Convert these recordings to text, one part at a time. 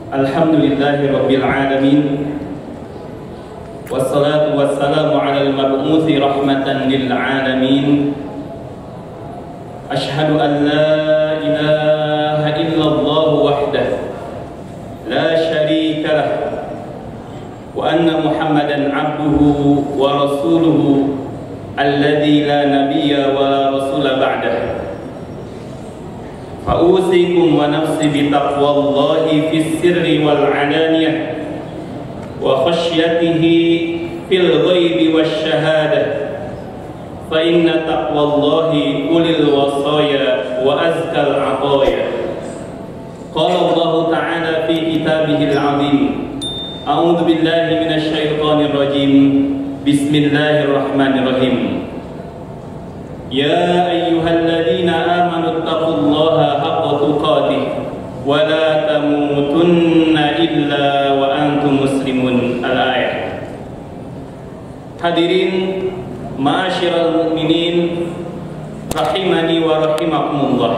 Alhamdulillahi Rabbil Alamin. Wassalatu wassalamu ala al-mab'uthi rahmatan lil alamin. Ashhadu an la ilaha illallah wahdah la syarika lah wa anna Muhammadan abduhu wa rasuluhu alladzi la nabiyya wa rasula ba'dah. Fa'usikum wa nafsi bitaqwallahi fis sirri wal alaniyah wa khasyatihi fil ghaibi wasy syahadah. Fa inna taqwallahi ulil wasaya wa azkal ataya. Qala Allah Ta'ala fi kitabihil azim. A'udzu billahi minasy syaithanir rajim. Bismillahirrahmanirrahim. Ya ayyuhalladzina amanu taqullaha haqqa tuqatih wa la tamutunna illa wa antum muslimun. Al-ayat. Hadirin ma'asyiral mu'minin rahimani wa rahimakumullah.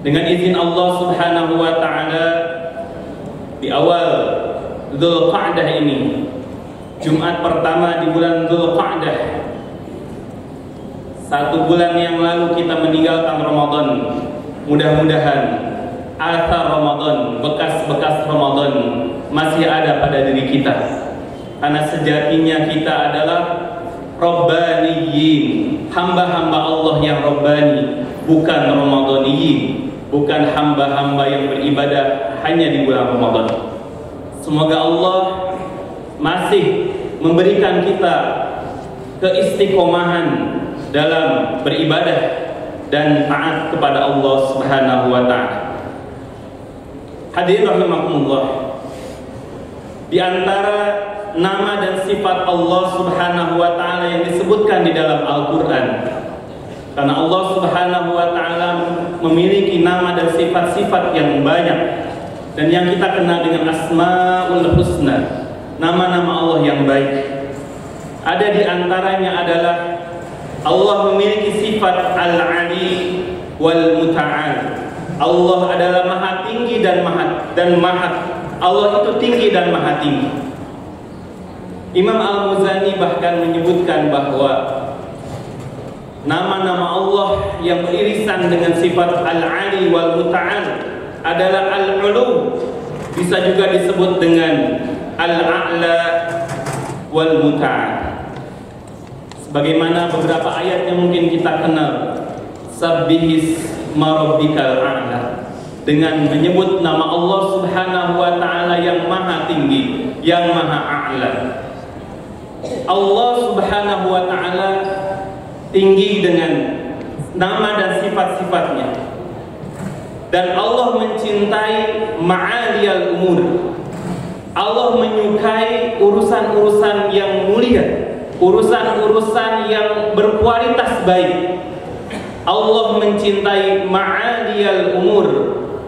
Dengan izin Allah Subhanahu wa taala, di awal Dzulqa'dah ini, Jumat pertama di bulan Dzulqa'dah, 1 bulan yang lalu kita meninggalkan Ramadan. Mudah-mudahan athar Ramadan, bekas-bekas Ramadan masih ada pada diri kita. Karena sejatinya kita adalah Rabbaniyin, hamba-hamba Allah yang Rabbani, bukan Ramadaniyin, bukan hamba-hamba yang beribadah hanya di bulan Ramadan. Semoga Allah masih memberikan kita keistiqomahan dalam beribadah dan taat kepada Allah Subhanahu wa taala. Hadirin rahimakumullah. Di antara nama dan sifat Allah Subhanahu wa taala yang disebutkan di dalam Al-Qur'an, karena Allah Subhanahu wa taala memiliki nama dan sifat-sifat yang banyak, dan yang kita kenal dengan Asmaul Husna, nama-nama Allah yang baik. Ada di antaranya adalah Allah memiliki sifat Al-Ali wal Muta'al. Allah adalah maha tinggi dan maha Allah itu tinggi dan maha tinggi. Imam Al-Muzani bahkan menyebutkan bahwa nama-nama Allah yang beririsan dengan sifat Al-Ali wal Muta'al adalah Al-Ulu, bisa juga disebut dengan Al-A'la wal Muta'al. Bagaimana beberapa ayat yang mungkin kita kenal, Sabbihis marabbikal a'la, dengan menyebut nama Allah Subhanahu wa taala yang maha tinggi, yang maha a'la. Allah Subhanahu wa taala tinggi dengan nama dan sifat-sifatnya, dan Allah mencintai ma'aliyal umur. Allah menyukai urusan-urusan yang mulia, urusan-urusan yang berkualitas baik. Allah mencintai ma'aliyal umur,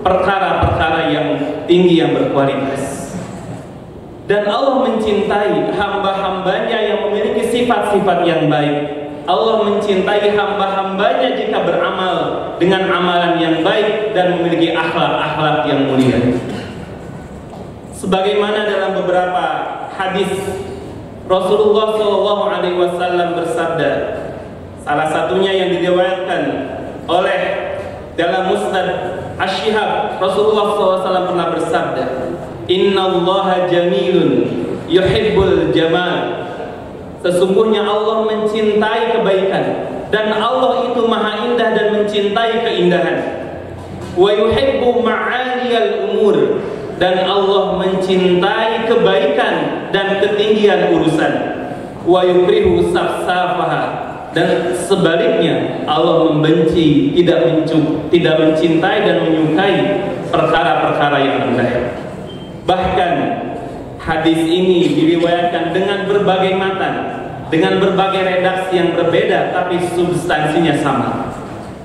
perkara-perkara yang tinggi yang berkualitas. Dan Allah mencintai hamba-hambanya yang memiliki sifat-sifat yang baik. Allah mencintai hamba-hambanya jika beramal dengan amalan yang baik dan memiliki akhlak-akhlak yang mulia. Sebagaimana dalam beberapa hadis Rasulullah SAW bersabda, salah satunya yang diriwayatkan oleh dalam Musnad Asy-Syihab, Rasulullah SAW pernah bersabda, Innallaha jamilun yuhibbul jamal. Sesungguhnya Allah mencintai kebaikan, dan Allah itu maha indah dan mencintai keindahan. Wa yuhibbu ma'aliyal umur, dan Allah mencintai kebaikan dan ketinggian urusan. Wa yukrihu safsafaha, dan sebaliknya Allah membenci, tidak mencintai dan menyukai perkara-perkara yang rendah. Bahkan hadis ini diriwayatkan dengan berbagai matan, dengan berbagai redaksi yang berbeda, tapi substansinya sama.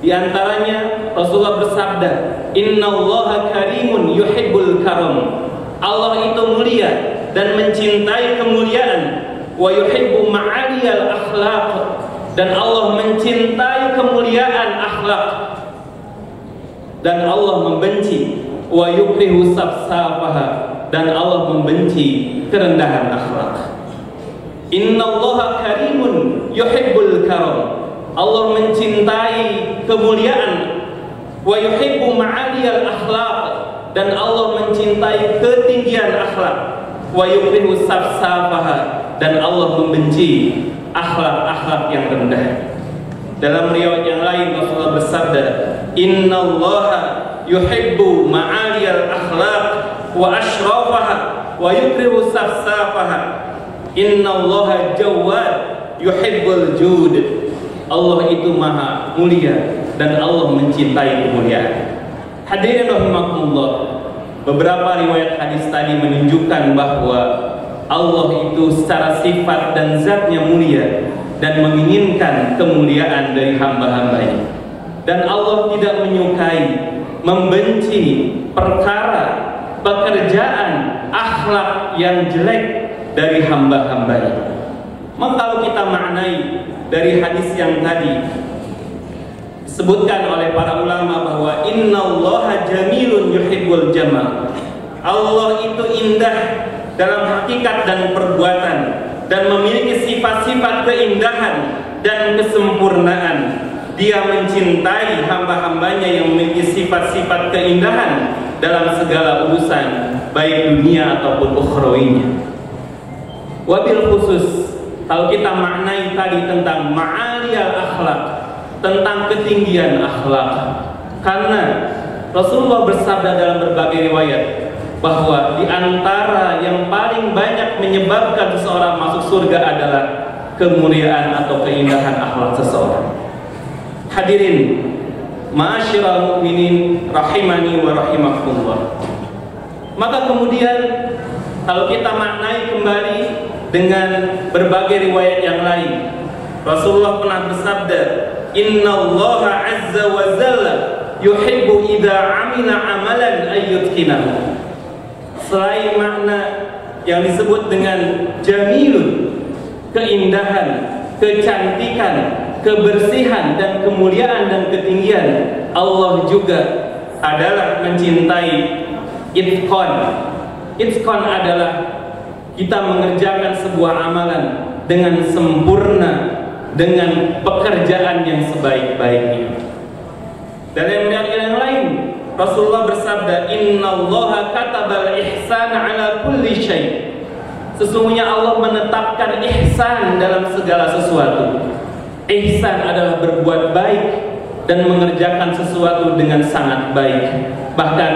Di antaranya Rasulullah bersabda, Innallaha karimun yuhibbul karam. Allah itu mulia dan mencintai kemuliaan. Wa yuhibbu ma'aliyal akhlaq, dan Allah mencintai kemuliaan akhlak. Dan Allah membenci wa yukrihu safsafaha, dan Allah membenci kerendahan akhlak. Innallaha karimun yuhibbul karam, Allah mencintai kemuliaan, wa yuhibbu ma'aliyal akhlaq, dan Allah mencintai ketinggian akhlak, wa yukrihu safsafaha, dan Allah membenci akhlak-akhlak yang rendah. Dalam riwayat yang lain Rasulullah bersabda, innallaha yuhibbu ma'aliyal akhlaq wa ashrafaha wa yukrihu safsafaha. Innallaha jawad yuhibbul jud, Allah itu maha mulia dan Allah mencintai kemuliaan. Hadirin rahimakumullah, beberapa riwayat hadis tadi menunjukkan bahwa Allah itu secara sifat dan zatnya mulia dan menginginkan kemuliaan dari hamba-hambanya. Dan Allah tidak menyukai, membenci perkara, pekerjaan, akhlak yang jelek dari hamba-hambanya. Maka kalau kita maknai dari hadis yang tadi disebutkan oleh para ulama bahwa innallaha jamilun yuhibbul jamal, Allah itu indah dalam hakikat dan perbuatan dan memiliki sifat-sifat keindahan dan kesempurnaan. Dia mencintai hamba-hambanya yang memiliki sifat-sifat keindahan dalam segala urusan, baik dunia ataupun ukhrawinya. Wabil khusus, kalau kita maknai tadi tentang ma'aliyal akhlak, tentang ketinggian akhlak, karena Rasulullah bersabda dalam berbagai riwayat bahwa di antara yang paling banyak menyebabkan seseorang masuk surga adalah kemuliaan atau keindahan akhlak seseorang. Hadirin ma'asyiral mu'minin rahimani wa rahimakumullah. Maka kemudian kalau kita maknai kembali dengan berbagai riwayat yang lain, Rasulullah pernah bersabda, innallaha azza wa jalla yuhibbu idza amila amalan ayyutqinahu. Selain makna yang disebut dengan jamilun, keindahan, kecantikan, kebersihan dan kemuliaan dan ketinggian, Allah juga adalah mencintai itqan. Itqan adalah kita mengerjakan sebuah amalan dengan sempurna, dengan pekerjaan yang sebaik-baiknya. Dalam riwayat yang lain Rasulullah bersabda, innallaha katabal ihsana ala kulli syai'. Sesungguhnya Allah menetapkan ihsan dalam segala sesuatu. Ihsan adalah berbuat baik dan mengerjakan sesuatu dengan sangat baik. Bahkan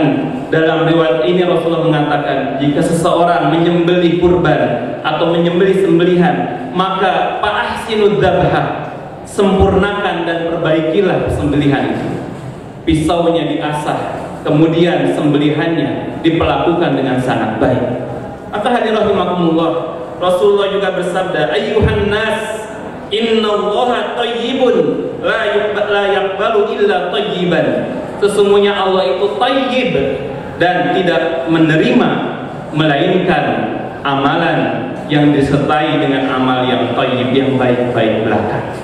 dalam riwayat ini Rasulullah mengatakan, jika seseorang menyembelih kurban atau menyembelih sembelihan, maka fa'ahsinud dzabha, sempurnakan dan perbaikilah sembelihan itu. Pisaunya diasah, kemudian sembelihannya diperlakukan dengan sangat baik. Maka hadirin rahimakumullah, Rasulullah juga bersabda, ayyuhan nas, innallaha thayyibun la yaqbalu illa thayyiban. Sesungguhnya Allah itu thayyib dan tidak menerima melainkan amalan yang disertai dengan amal yang thayyib, yang baik-baik belaka.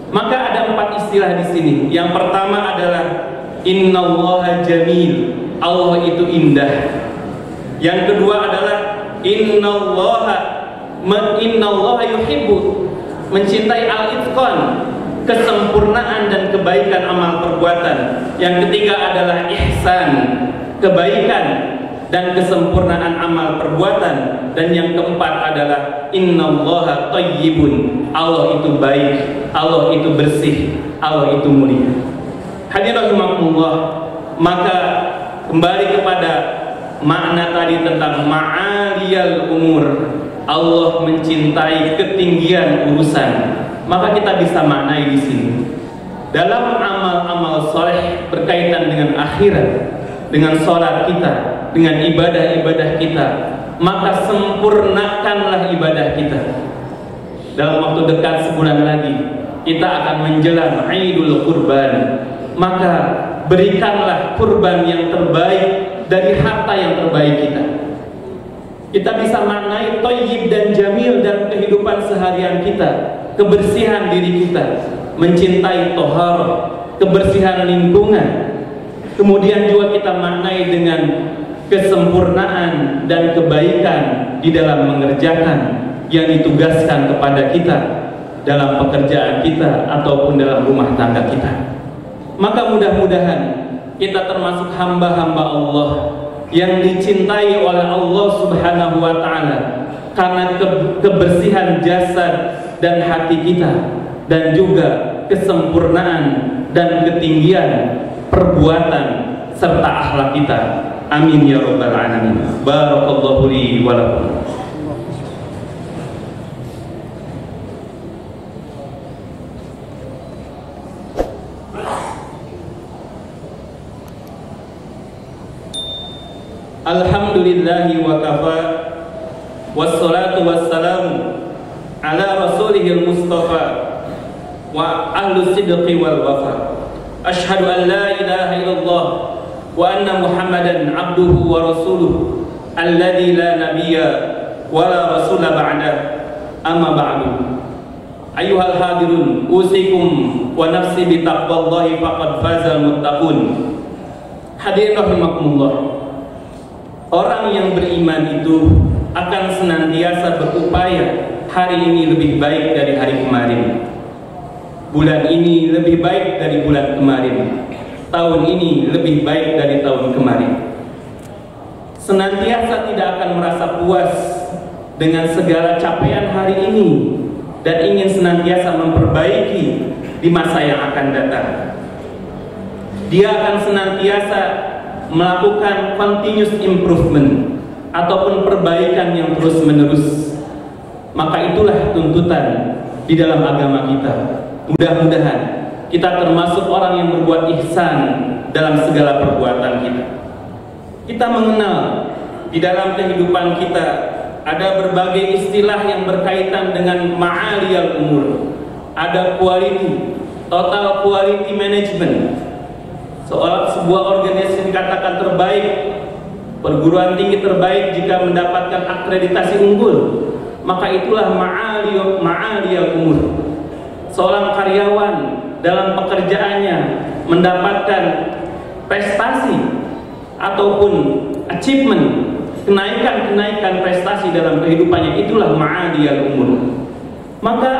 Maka ada 4 istilah di sini. Yang pertama adalah innallaha jamil, Allah itu indah. Yang kedua adalah innallaha yuhibbu, mencintai al-itqan, kesempurnaan dan kebaikan amal perbuatan. Yang ketiga adalah ihsan, kebaikan dan kesempurnaan amal perbuatan. Dan yang keempat adalah innallaha thayyibun, Allah itu baik, Allah itu bersih, Allah itu mulia. Hadirin rahimakumullah, maka kembali kepada makna tadi tentang ma'aliyal umur, Allah mencintai ketinggian urusan. Maka kita bisa maknai di sini dalam amal-amal soleh berkaitan dengan akhirat, dengan sholat kita, dengan ibadah-ibadah kita, maka sempurnakanlah ibadah kita. Dalam waktu dekat sebulan lagi kita akan menjelang Idul Kurban, maka berikanlah kurban yang terbaik dari harta yang terbaik kita. Kita bisa maknai thayyib dan jamil dalam kehidupan seharian kita, kebersihan diri kita, mencintai tohar, kebersihan lingkungan, Kemudian juga kita maknai dengan kesempurnaan dan kebaikan di dalam mengerjakan yang ditugaskan kepada kita dalam pekerjaan kita ataupun dalam rumah tangga kita. Maka mudah-mudahan kita termasuk hamba-hamba Allah yang dicintai oleh Allah Subhanahu wa Ta'ala karena kebersihan jasad dan hati kita, dan juga kesempurnaan dan ketinggian perbuatan serta akhlak kita. Amin ya rabbal alamin. Barakallahu li wa lakum. Alhamdulillahi wa kafa, wassalatu wassalamu ala rasulihil mustafa wa ahlu sidqi wal wafa. Ashhadu an la ilaha illallah wa anna muhammadan abduhu wa rasuluh alladhi la nabiyya wa la rasula ba'da. Amma ba'du. Ayyuhal hadirun, usikum wa nafsi bi taqwallahi faqad fazal muttaqun. Hadirin rahimakumullah, orang yang beriman itu akan senantiasa berupaya hari ini lebih baik dari hari kemarin, bulan ini lebih baik dari bulan kemarin, tahun ini lebih baik dari tahun kemarin. Senantiasa tidak akan merasa puas dengan segala capaian hari ini dan ingin senantiasa memperbaiki di masa yang akan datang. Dia akan senantiasa melakukan continuous improvement ataupun perbaikan yang terus menerus. Maka itulah tuntutan di dalam agama kita. Mudah-mudahan kita termasuk orang yang berbuat ihsan dalam segala perbuatan kita. Kita mengenal di dalam kehidupan kita ada berbagai istilah yang berkaitan dengan ma'aliyal umur. Ada quality, total quality management. Sebuah organisasi dikatakan terbaik, perguruan tinggi terbaik jika mendapatkan akreditasi unggul, maka itulah ma'aliyal umur. Seorang karyawan dalam pekerjaannya mendapatkan prestasi ataupun achievement, kenaikan prestasi dalam kehidupannya, itulah ma'aliyal umur. Maka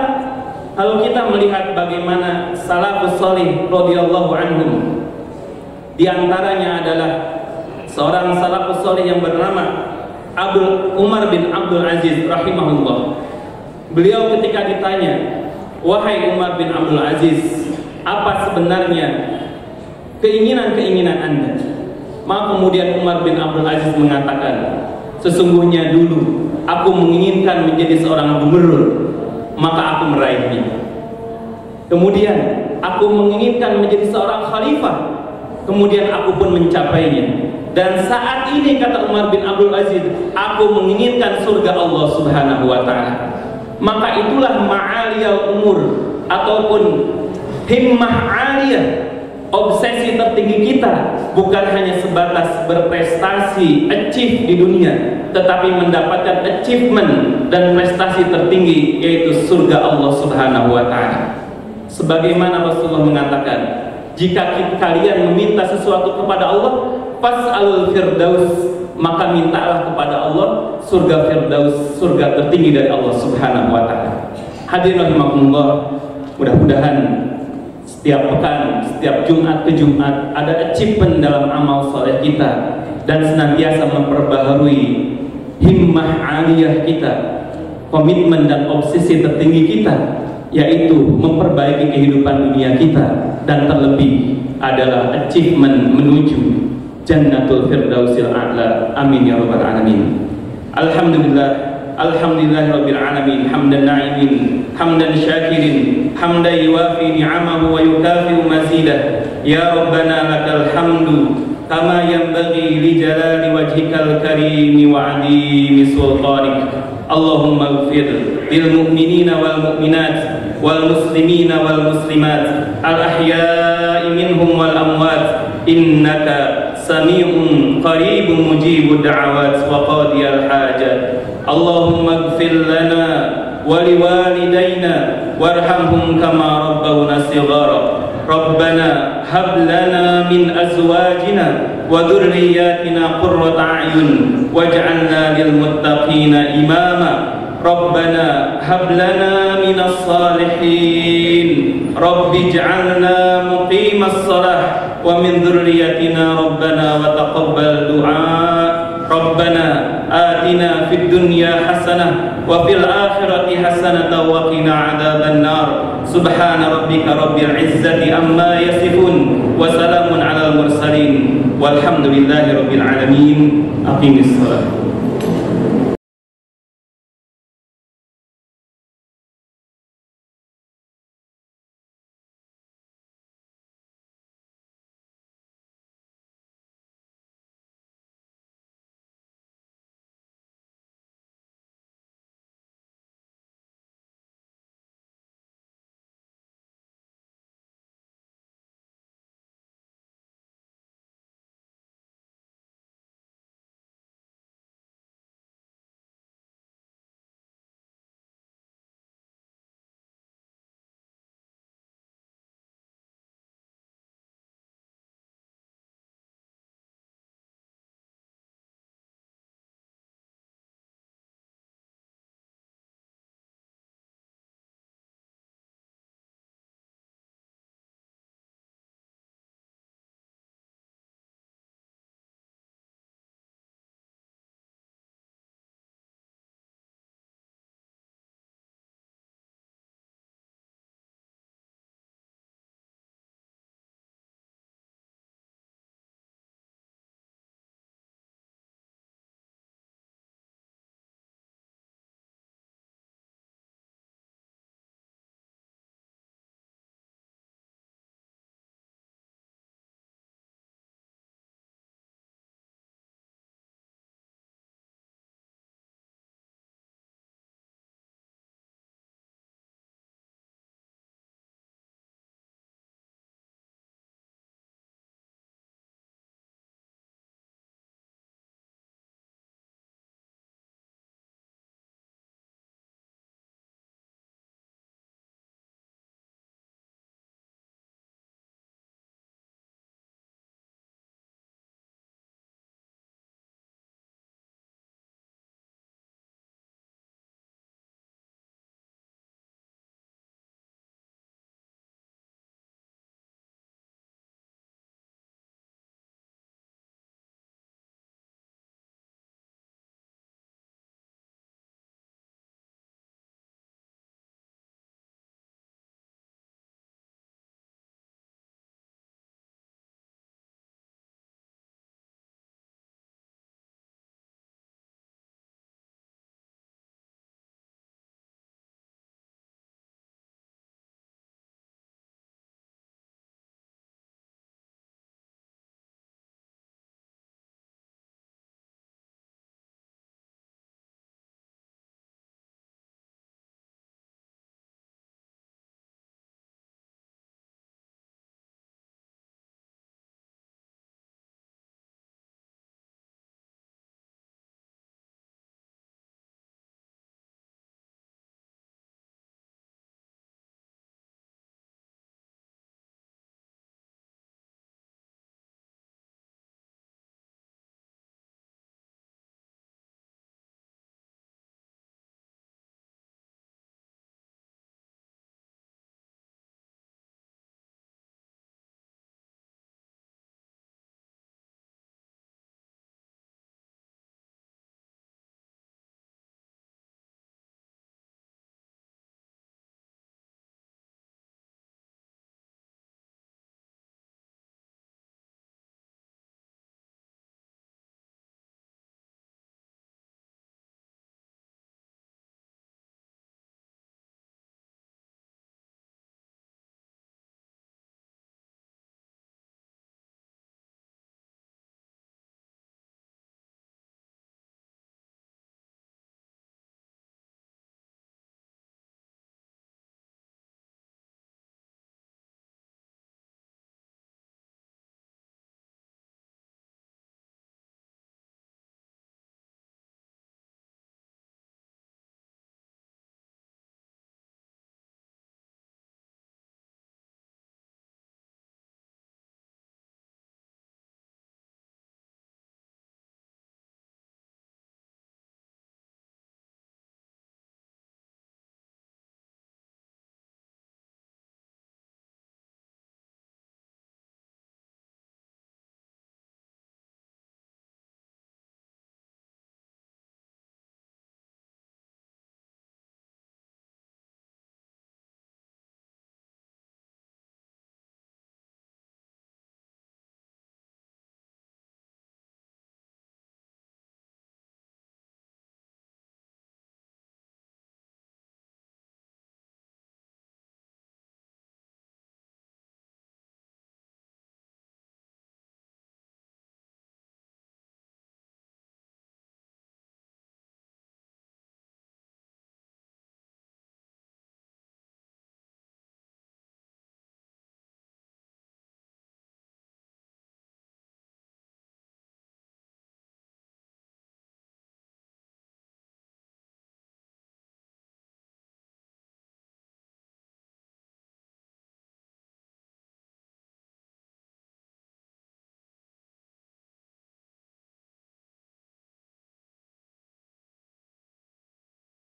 kalau kita melihat bagaimana salafus salih radhiyallahu anhum, di antaranya adalah seorang salafus salih yang bernama Umar bin Abdul Aziz rahimahullah. Beliau ketika ditanya, "Wahai Umar bin Abdul Aziz, apa sebenarnya keinginan-keinginan Anda?" Maka kemudian Umar bin Abdul Aziz mengatakan, "Sesungguhnya dulu aku menginginkan menjadi seorang gubernur, maka aku meraihnya. Kemudian aku menginginkan menjadi seorang khalifah, kemudian aku pun mencapainya. Dan saat ini," kata Umar bin Abdul Aziz, "aku menginginkan surga Allah Subhanahu wa Ta'ala." Maka itulah ma'aliyal umur ataupun himmah aliyah, obsesi tertinggi kita bukan hanya sebatas berprestasi, achieve di dunia, tetapi mendapatkan achievement dan prestasi tertinggi, yaitu surga Allah Subhanahu wa Ta'ala. Sebagaimana Rasulullah mengatakan, jika kalian meminta sesuatu kepada Allah, fas'alul firdaus, maka mintalah kepada Allah surga firdaus, surga tertinggi dari Allah Subhanahu wa Ta'ala. Hadirin rahimakumullah, mudah-mudahan setiap pekan, setiap Jumat ke Jumat ada achievement dalam amal soleh kita, dan senantiasa memperbaharui himmah aliyah kita, komitmen dan obsesi tertinggi kita, yaitu memperbaiki kehidupan dunia kita, dan terlebih adalah achievement menuju Jannatul Firdausil A'la. Amin ya rabbal alamin. Alhamdulillah, alhamdulillahirabbil alamin, hamdan na'imin, hamdan syakirin, hamdan yuwafi ni'amahu wa yukafi'u mazidah. Ya rabbana lakal hamdu kama yanbaghi li jalali wajhikal karimi wa 'azimi sultanik. Allahumma ighfir lil mu'minina wal mu'minat wal muslimina wal muslimat al ahya'i minhum wal amwat, innaka sami'un qaribun mujibud da'awat wa qadiyal hajat. Allahumma ighfir lana ولوالدينا وارحمهم كما ربونا صغارا ربنا هب لنا من أزواجنا وذرياتنا قرة أعين واجعلنا للمتقين إماما ربنا هب لنا من الصالحين رب اجعلنا مقيم الصلاة ومن ذريتنا ربنا وتقبل دعاء ربنا آتنا في الدنيا حسنة وفي الآخرة حسنة وقنا عذاب النار سبحان ربك رب العزة عما يصفون وسلام على المرسلين والحمد لله رب العالمين أقيم الصلاة